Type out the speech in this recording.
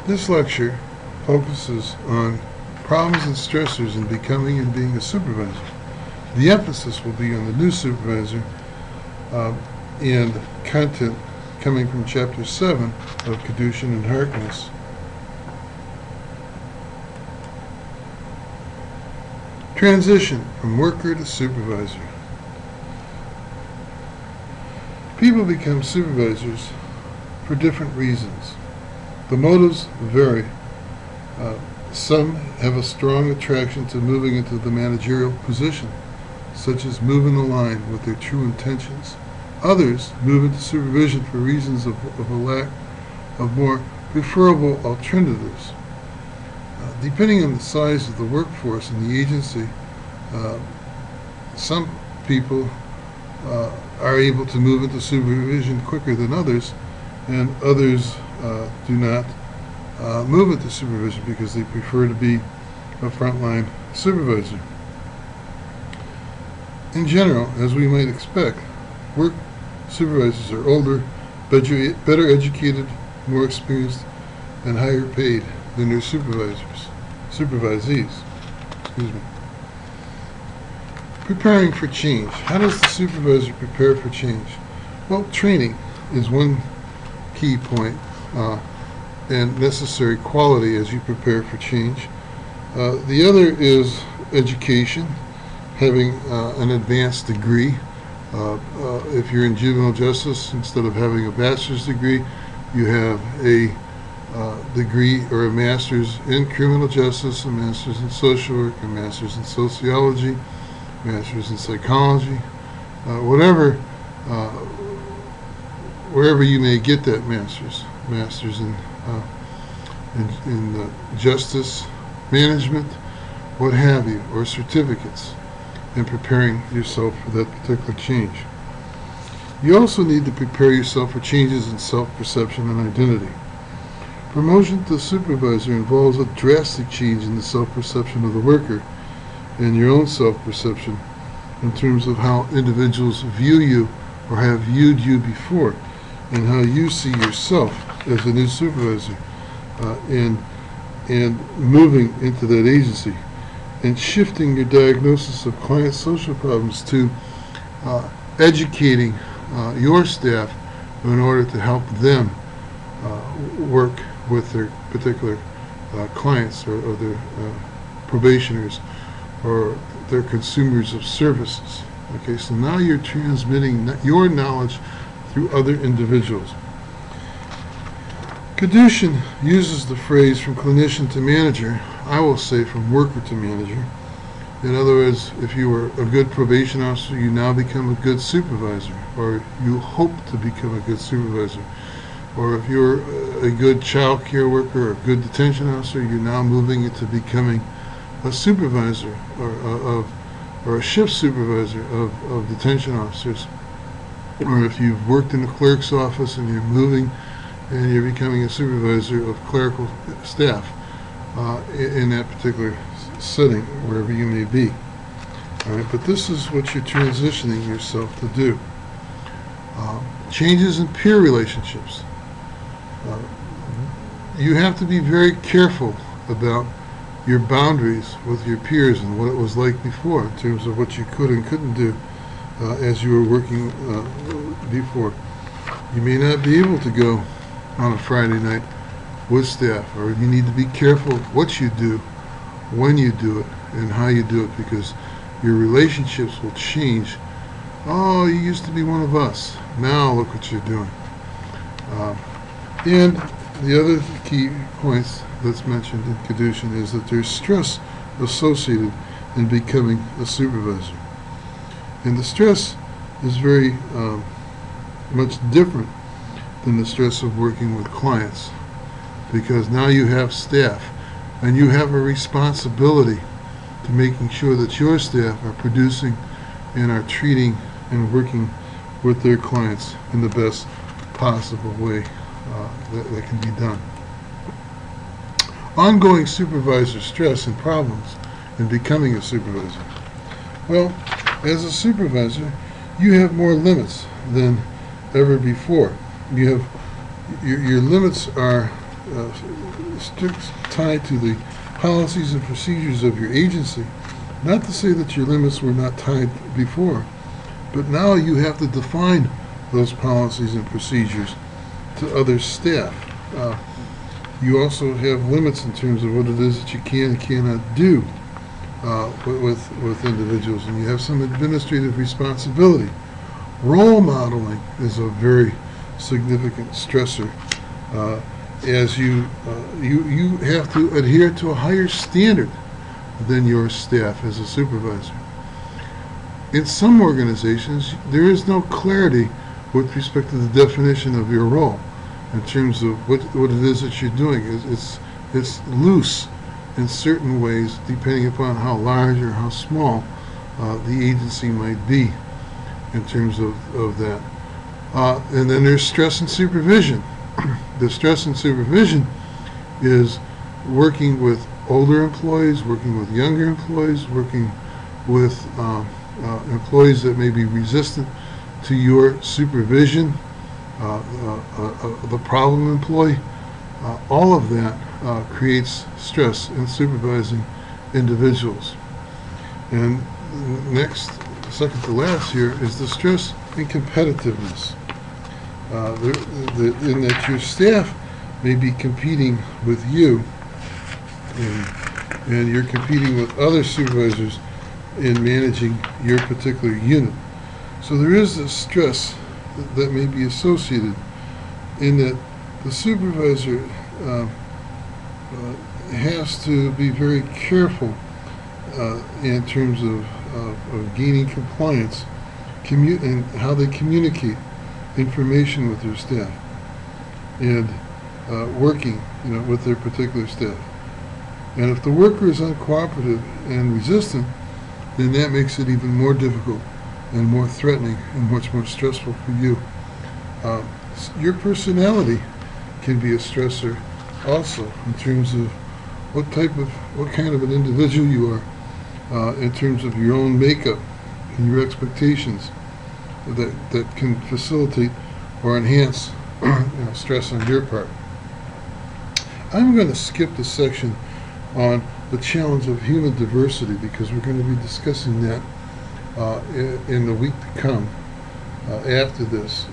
This lecture focuses on problems and stressors in becoming and being a supervisor. The emphasis will be on the new supervisor and content coming from Chapter 7 of Kedushin and Harkness. Transition from worker to supervisor. People become supervisors for different reasons. The motives vary. Some have a strong attraction to moving into the managerial position, such as moving the line with their true intentions. Others move into supervision for reasons of a lack of more preferable alternatives. Depending on the size of the workforce in the agency, some people are able to move into supervision quicker than others, and others do not move into supervision because they prefer to be a frontline supervisor. In general, as we might expect, work supervisors are older, better educated, more experienced, and higher paid than their supervisees. Excuse me. Preparing for change. How does the supervisor prepare for change? Well, training is one key point and necessary quality as you prepare for change. The other is education, having an advanced degree. If you're in juvenile justice, instead of having a bachelor's degree, you have a degree or a master's in criminal justice, a master's in social work, a master's in sociology, master's in psychology, wherever you may get that master's in justice management, what have you, or certificates, and preparing yourself for that particular change. You also need to prepare yourself for changes in self-perception and identity. Promotion to supervisor involves a drastic change in the self-perception of the worker and your own self-perception in terms of how individuals view you or have viewed you before, and how you see yourself as a new supervisor, and moving into that agency, and shifting your diagnosis of client social problems to educating your staff in order to help them work with their particular clients or their probationers or their consumers of services. Okay, so now you're transmitting your knowledge through other individuals. Kedushin uses the phrase from clinician to manager. I will say from worker to manager. In other words, if you were a good probation officer, you now become a good supervisor, or you hope to become a good supervisor. Or if you're a good child care worker or a good detention officer, you're now moving into becoming a supervisor or a shift supervisor of detention officers. Or if you've worked in a clerk's office and you're moving and you're becoming a supervisor of clerical staff in that particular setting, wherever you may be. All right, but this is what you're transitioning yourself to do. Changes in peer relationships. You have to be very careful about your boundaries with your peers and what it was like before in terms of what you could and couldn't do as you were working before. You may not be able to go on a Friday night with staff, or you need to be careful what you do, when you do it, and how you do it, because your relationships will change. Oh, you used to be one of us. Now look what you're doing. And the other key points that's mentioned in Kedushin is that there's stress associated in becoming a supervisor. And the stress is very much different than the stress of working with clients, because now you have staff and you have a responsibility to making sure that your staff are producing and are treating and working with their clients in the best possible way that can be done. Ongoing supervisor stress and problems in becoming a supervisor. Well, as a supervisor, you have more limits than ever before. You have your limits are strict tie to the policies and procedures of your agency. Not to say that your limits were not tied before, but now you have to define those policies and procedures to other staff. You also have limits in terms of what it is that you can and cannot do with individuals, and you have some administrative responsibility. Role modeling is a very significant stressor, as you have to adhere to a higher standard than your staff as a supervisor. In some organizations, there is no clarity with respect to the definition of your role in terms of what it is that you're doing. It's loose in certain ways, depending upon how large or how small the agency might be in terms of that. And then there's stress and supervision. The stress and supervision is working with older employees, working with younger employees, working with employees that may be resistant to your supervision, the problem employee. All of that creates stress in supervising individuals. And next, second to last here, is the stress and competitiveness. In that your staff may be competing with you, and you're competing with other supervisors in managing your particular unit. So there is a stress that may be associated in that the supervisor has to be very careful in terms of gaining compliance and how they communicate information with their staff and working with their particular staff. And if the worker is uncooperative and resistant, then that makes it even more difficult and more threatening and much more stressful for you. Your personality can be a stressor also in terms of what kind of an individual you are, in terms of your own makeup and your expectations that can facilitate or enhance stress on your part. I'm going to skip the section on the challenge of human diversity because we're going to be discussing that in the week to come after this.